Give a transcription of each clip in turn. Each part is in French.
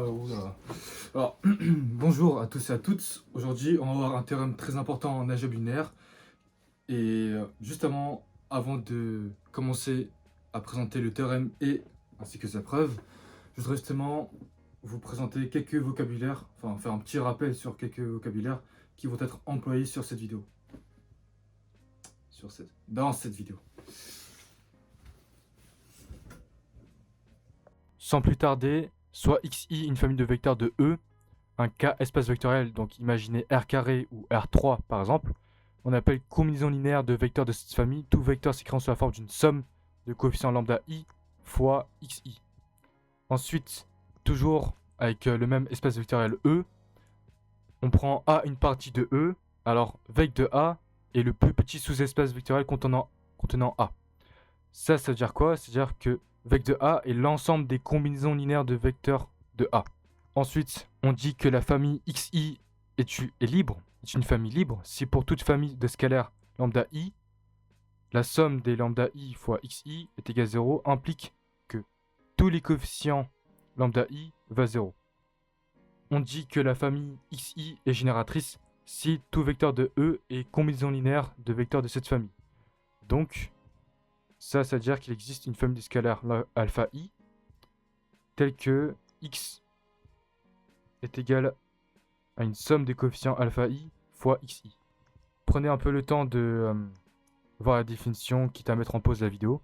Oula. Alors, bonjour à tous et à toutes. Aujourd'hui, on va voir un théorème très important en algèbre linéaire. Et juste avant de commencer à présenter le théorème et ainsi que sa preuve, je voudrais justement vous présenter quelques vocabulaires, enfin faire un petit rappel sur quelques vocabulaires qui vont être employés sur cette vidéo. Dans cette vidéo. Sans plus tarder, soit xi une famille de vecteurs de E, un K espace vectoriel, donc imaginez R carré ou R3 par exemple, on appelle combinaison linéaire de vecteurs de cette famille, tout vecteur s'écrivant sous la forme d'une somme de coefficients lambda i fois xi. Ensuite, toujours avec le même espace vectoriel E, on prend A une partie de E, alors vec de A est le plus petit sous-espace vectoriel contenant A. Ça veut dire quoi? C'est-à-dire que vec de A est l'ensemble des combinaisons linéaires de vecteurs de A. Ensuite, on dit que la famille xi est libre, est une famille libre si pour toute famille de scalaires lambda i, la somme des lambda i fois xi est égale à 0 implique que tous les coefficients lambda i va 0. On dit que la famille xi est génératrice si tout vecteur de E est combinaison linéaire de vecteurs de cette famille. Donc, ça veut dire qu'il existe une famille de scalaires alpha i telle que x est égal à une somme des coefficients alpha i fois xi. Prenez un peu le temps de voir la définition, quitte à mettre en pause la vidéo.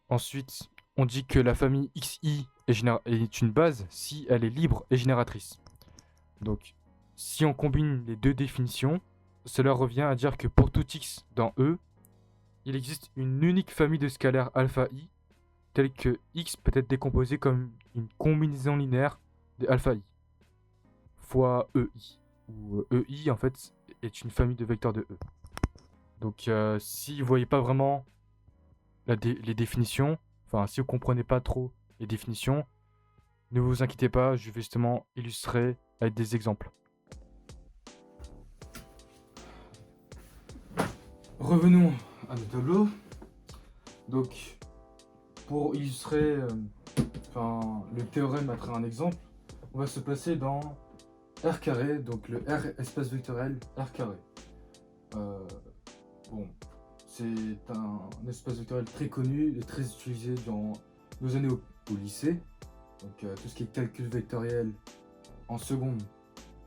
Ensuite, on dit que la famille xi est une base si elle est libre et génératrice. Donc, si on combine les deux définitions, cela revient à dire que pour tout x dans E, il existe une unique famille de scalaires alpha i, telle que x peut être décomposé comme une combinaison linéaire de alpha i fois ei, où ei en fait est une famille de vecteurs de E. Donc si vous voyez pas vraiment les définitions, enfin si vous comprenez pas trop les définitions, ne vous inquiétez pas, je vais justement illustrer avec des exemples. Revenons à nos tableaux. Donc pour illustrer le théorème à travers un exemple, on va se placer dans R carré, donc le R espace vectoriel R carré. C'est un espace vectoriel très connu et très utilisé dans nos années au lycée. Donc tout ce qui est calcul vectoriel en seconde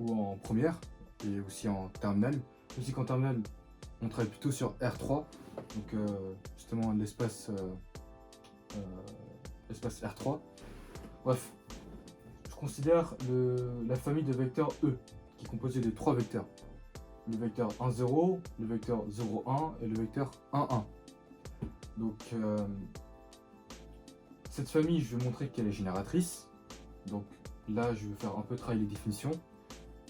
ou en première et aussi en terminale. Aussi qu'en terminale, on travaille plutôt sur R3, donc justement l'espace R3. Bref, je considère la famille de vecteurs E qui est composée de 3 vecteurs. Le vecteur 1, 0, le vecteur 0, 1 et le vecteur 1, 1. Donc cette famille, je vais montrer qu'elle est génératrice. Donc là, je vais faire un peu travailler les définitions.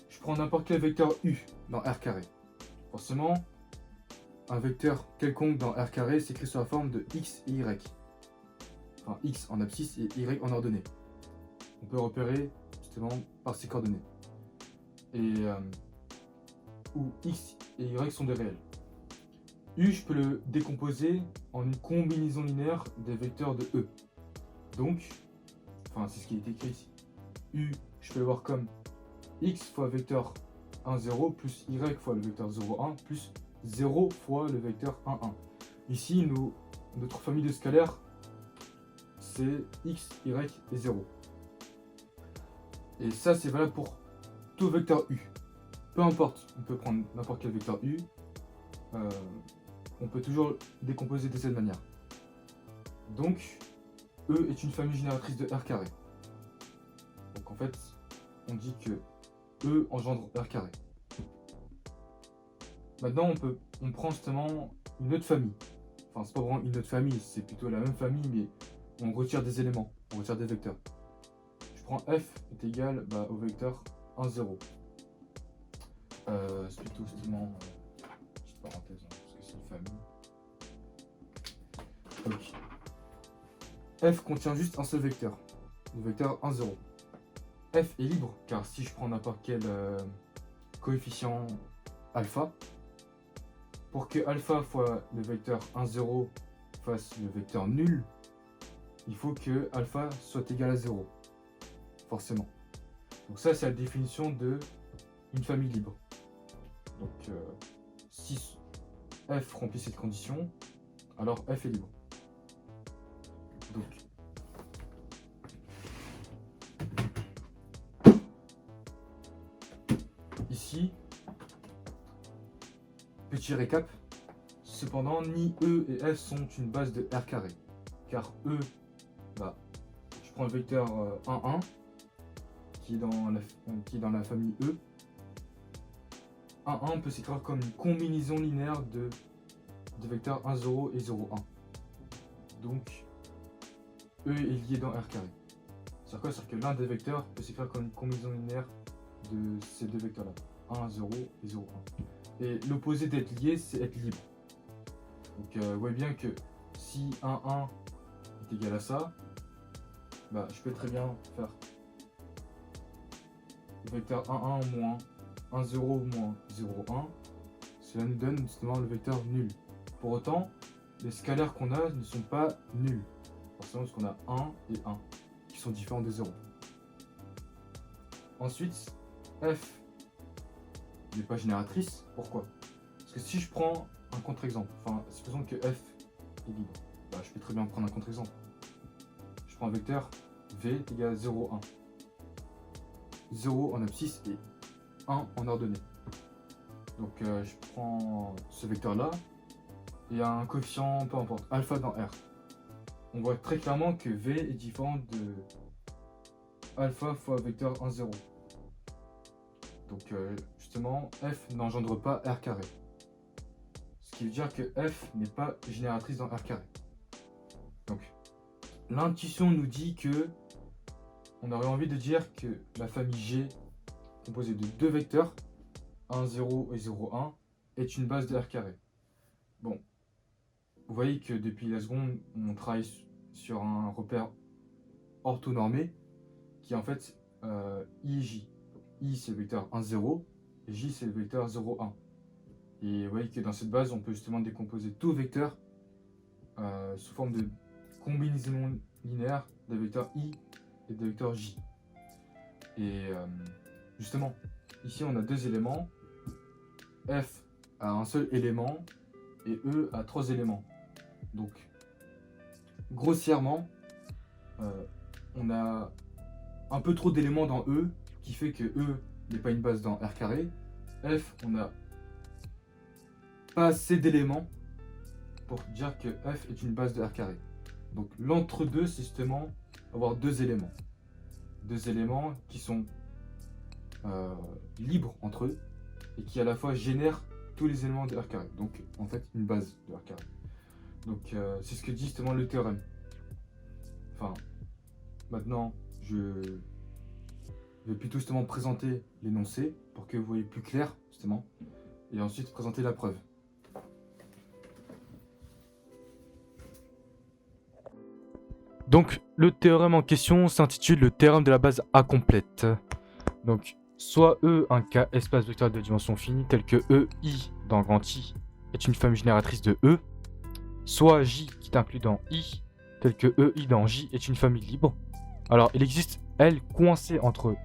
Je prends n'importe quel vecteur U dans R carré. Forcément, un vecteur quelconque dans R carré s'écrit sous la forme de X et Y. Enfin, X en abscisse et Y en ordonnée. On peut repérer justement par ces coordonnées. Et où X et Y sont des réels. U, je peux le décomposer en une combinaison linéaire des vecteurs de E. Donc, c'est ce qui est écrit ici. U, je peux le voir comme X fois vecteur 1, 0 plus Y fois le vecteur 0, 1 plus 0 fois le vecteur 1, 1. Ici, notre famille de scalaires, c'est X, Y et 0. Et ça, c'est valable pour tout vecteur U. Peu importe, on peut prendre n'importe quel vecteur U. On peut toujours décomposer de cette manière. Donc, E est une famille génératrice de R carré. Donc en fait, on dit que E engendre R carré. Maintenant, on prend justement une autre famille. Enfin, c'est pas vraiment une autre famille, c'est plutôt la même famille, mais on retire des éléments, on retire des vecteurs. Je prends F est égal au vecteur 1, 0. C'est plutôt justement petite parenthèse, parce que c'est une famille. Donc, F contient juste un seul vecteur, le vecteur 1, 0. F est libre, car si je prends n'importe quel coefficient alpha, pour que alpha fois le vecteur 1, 0 fasse le vecteur nul, il faut que alpha soit égal à 0. forcément. Donc ça, c'est la définition de une famille libre. Donc si f remplit cette condition, alors f est libre. Donc ici, petit récap, cependant ni E et F sont une base de R carré, car E, je prends le vecteur 1, 1, qui est dans la famille E. 1, 1 peut s'écrire comme une combinaison linéaire de vecteurs 1, 0 et 0, 1. Donc, E est lié dans R carré. C'est quoi? C'est que l'un des vecteurs peut s'écrire comme une combinaison linéaire de ces deux vecteurs-là. 1, 0 et 0, 1. Et l'opposé d'être lié, c'est être libre. Donc, vous voyez bien que si 1, 1 est égal à ça, je peux très bien faire le vecteur 1, 1 moins 1, 0 moins 0, 1. Cela nous donne justement le vecteur nul. Pour autant, les scalaires qu'on a ne sont pas nuls. Forcément, parce qu'on a 1 et 1 qui sont différents de 0. Ensuite, f n'est pas génératrice. Pourquoi? Parce que si je prends un contre-exemple, supposons que f est libre, je peux très bien prendre un contre-exemple. Je prends un vecteur v égale 0, 1. 0 en abscisse et 1 en ordonnée. Donc je prends ce vecteur-là et un coefficient, peu importe, alpha dans R. On voit très clairement que v est différent de alpha fois vecteur 1, 0. Donc justement, f n'engendre pas R carré. Ce qui veut dire que f n'est pas génératrice dans R carré. Donc l'intuition nous dit que on aurait envie de dire que la famille G, composée de deux vecteurs, 1, 0 et 0, 1, est une base de R carré. Bon, vous voyez que depuis la seconde, on travaille sur un repère orthonormé qui est en fait I et J. I c'est le vecteur 1, 0 et J c'est le vecteur 0, 1. Et vous voyez que dans cette base, on peut justement décomposer tous vecteurs sous forme de combinaison linéaire des vecteurs I et des vecteurs J. Et justement, ici on a deux éléments. F a un seul élément et E a trois éléments. Donc, grossièrement, on a un peu trop d'éléments dans E qui fait que E n'est pas une base dans R carré. F, on a pas assez d'éléments pour dire que F est une base de R carré. Donc l'entre-deux, c'est justement avoir deux éléments. Deux éléments qui sont libres entre eux et qui à la fois génèrent tous les éléments de R carré. Donc en fait une base de R carré. Donc c'est ce que dit justement le théorème. Enfin, maintenant je vais plutôt justement présenter l'énoncé pour que vous voyez plus clair justement et ensuite présenter la preuve. Donc, le théorème en question s'intitule le théorème de la base A complète. Donc, soit E, un K espace vectoriel de dimension finie, tel que EI dans grand I est une famille génératrice de E, soit J qui est inclus dans I, tel que EI dans J est une famille libre. Alors, il existe L coincé entre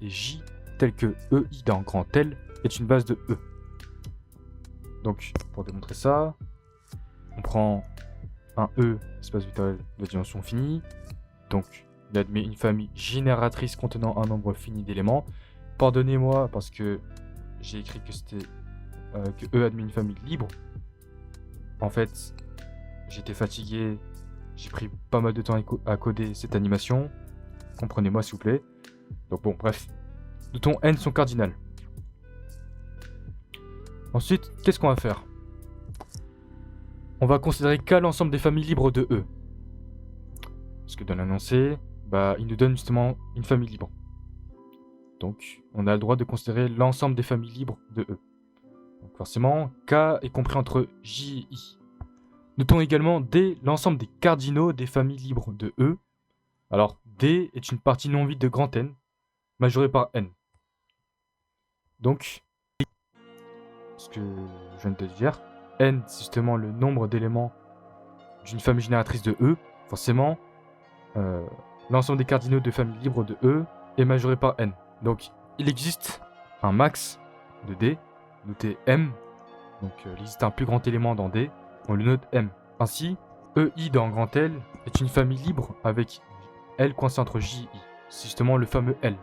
I et J, tel que EI dans grand L est une base de E. Donc, pour démontrer ça, on prend un E, espace vectoriel de dimension finie. Donc, il admet une famille génératrice contenant un nombre fini d'éléments. Pardonnez-moi parce que j'ai écrit que c'était que E admet une famille libre. En fait, j'étais fatigué, j'ai pris pas mal de temps à coder cette animation. Comprenez-moi s'il vous plaît. Donc bon, bref. Notons N sont cardinales. Ensuite, qu'est-ce qu'on va faire? On va considérer K l'ensemble des familles libres de E. Parce que dans l'énoncé, il nous donne justement une famille libre. Donc, on a le droit de considérer l'ensemble des familles libres de E. Donc forcément, K est compris entre J et I. Notons également D, l'ensemble des cardinaux des familles libres de E. Alors, D est une partie non vide de grand N, majorée par N. Donc, ce que je viens de te dire, N, c'est justement le nombre d'éléments d'une famille génératrice de E. Forcément, l'ensemble des cardinaux de familles libres de E, est majoré par n. Donc il existe un max de D, noté M. Donc il existe un plus grand élément dans D, on le note M. Ainsi, EI dans grand L est une famille libre avec L coincé entre J et I. C'est justement le fameux L.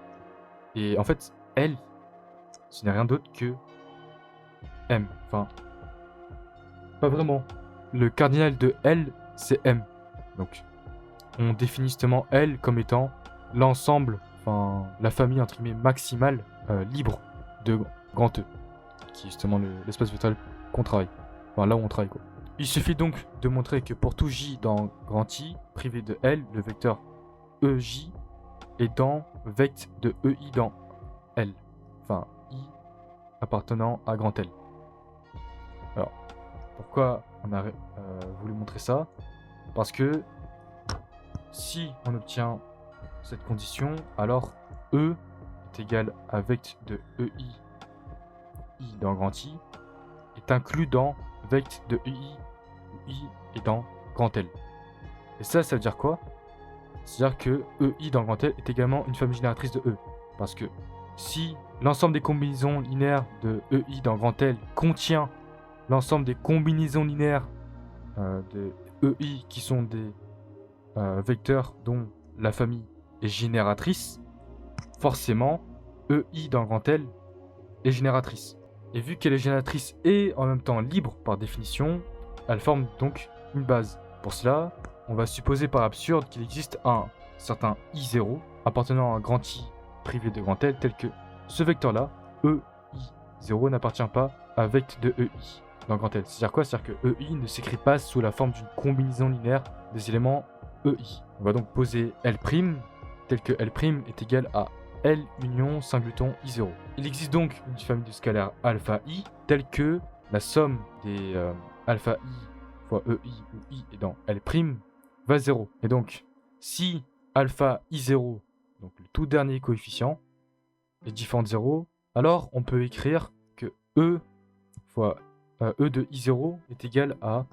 Et en fait, L, ce n'est rien d'autre que M. Enfin, pas vraiment. Le cardinal de L, c'est M. Donc, on définit justement L comme étant l'ensemble, enfin, la famille entre guillemets maximale libre de grand E, qui est justement l'espace vectoriel qu'on travaille. Enfin, là où on travaille, quoi. Il suffit donc de montrer que pour tout J dans grand I, privé de L, le vecteur EJ est dans vect de EI dans L. Enfin, I appartenant à grand L. Alors, pourquoi on a voulu montrer ça? Parce que si on obtient cette condition, alors E est égal à vect de EI I dans grand I est inclus dans vect de EI où I est dans grand L. Et ça veut dire quoi? C'est-à-dire que EI dans grand L est également une famille génératrice de E. Parce que si l'ensemble des combinaisons linéaires de EI dans grand L contient l'ensemble des combinaisons linéaires de EI qui sont des vecteurs dont la famille est génératrice, forcément EI dans grand L est génératrice. Et vu qu'elle est génératrice et en même temps libre par définition, elle forme donc une base. Pour cela, on va supposer par absurde qu'il existe un certain I0 appartenant à un grand I privé de grand L tel que ce vecteur-là, EI0, n'appartient pas à vect de EI dans grand L. C'est-à-dire quoi? C'est-à-dire que EI ne s'écrit pas sous la forme d'une combinaison linéaire des éléments EI. On va donc poser L' tel que L' est égal à L union singleton I0. Il existe donc une famille de scalaires alpha I telle que la somme des alpha I fois EI où I est dans L' va 0. Et donc, si alpha I0, donc le tout dernier coefficient, est différent de 0, alors on peut écrire que E fois E de I0 est égal à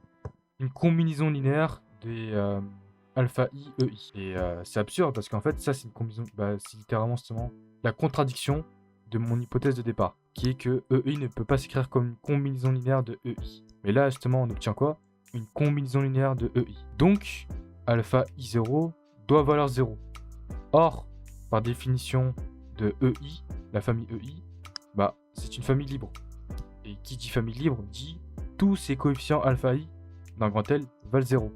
une combinaison linéaire des alpha I EI. Et c'est absurde parce qu'en fait, ça c'est une combinaison, c'est littéralement justement la contradiction de mon hypothèse de départ, qui est que EI ne peut pas s'écrire comme une combinaison linéaire de EI. Mais là, justement, on obtient quoi? Une combinaison linéaire de EI. Donc, alpha I0 doit valoir 0. Or, par définition de EI, la famille EI, c'est une famille libre. Et qui dit famille libre dit tous ces coefficients alpha I dans grand L valent 0.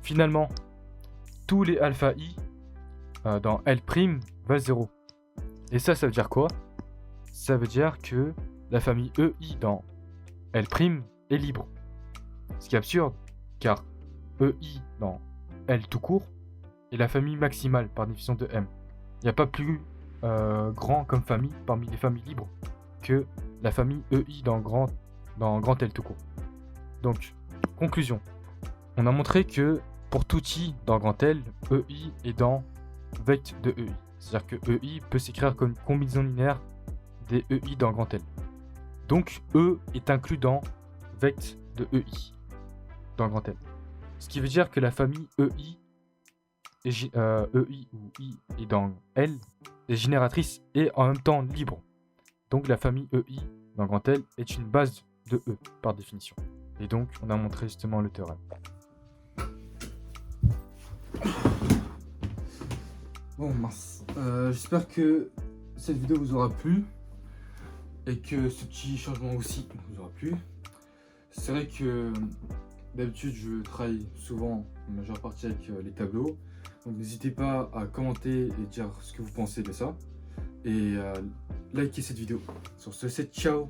Finalement, tous les alpha I dans L' valent 0. Et ça veut dire quoi? Ça veut dire que la famille EI dans L' est libre. Ce qui est absurde, car EI dans L tout court est la famille maximale par définition de M. Il n'y a pas plus grand comme famille parmi les familles libres que la famille EI dans grand L tout court. Donc, conclusion. On a montré que pour tout I dans grand L, EI est dans vect de EI. C'est-à-dire que EI peut s'écrire comme une combinaison linéaire des EI dans grand L. Donc, E est inclus dans vect de EI dans grand L. Ce qui veut dire que la famille EI, EI où I est dans L, est génératrice et en même temps libre. Donc la famille EI dans grand L est une base de E par définition. Et donc on a montré justement le théorème. Bon mince, j'espère que cette vidéo vous aura plu et que ce petit changement aussi vous aura plu. C'est vrai que d'habitude je travaille souvent en majeure partie avec les tableaux, donc n'hésitez pas à commenter et dire ce que vous pensez de ça et liker cette vidéo. Sur ce, c'est ciao.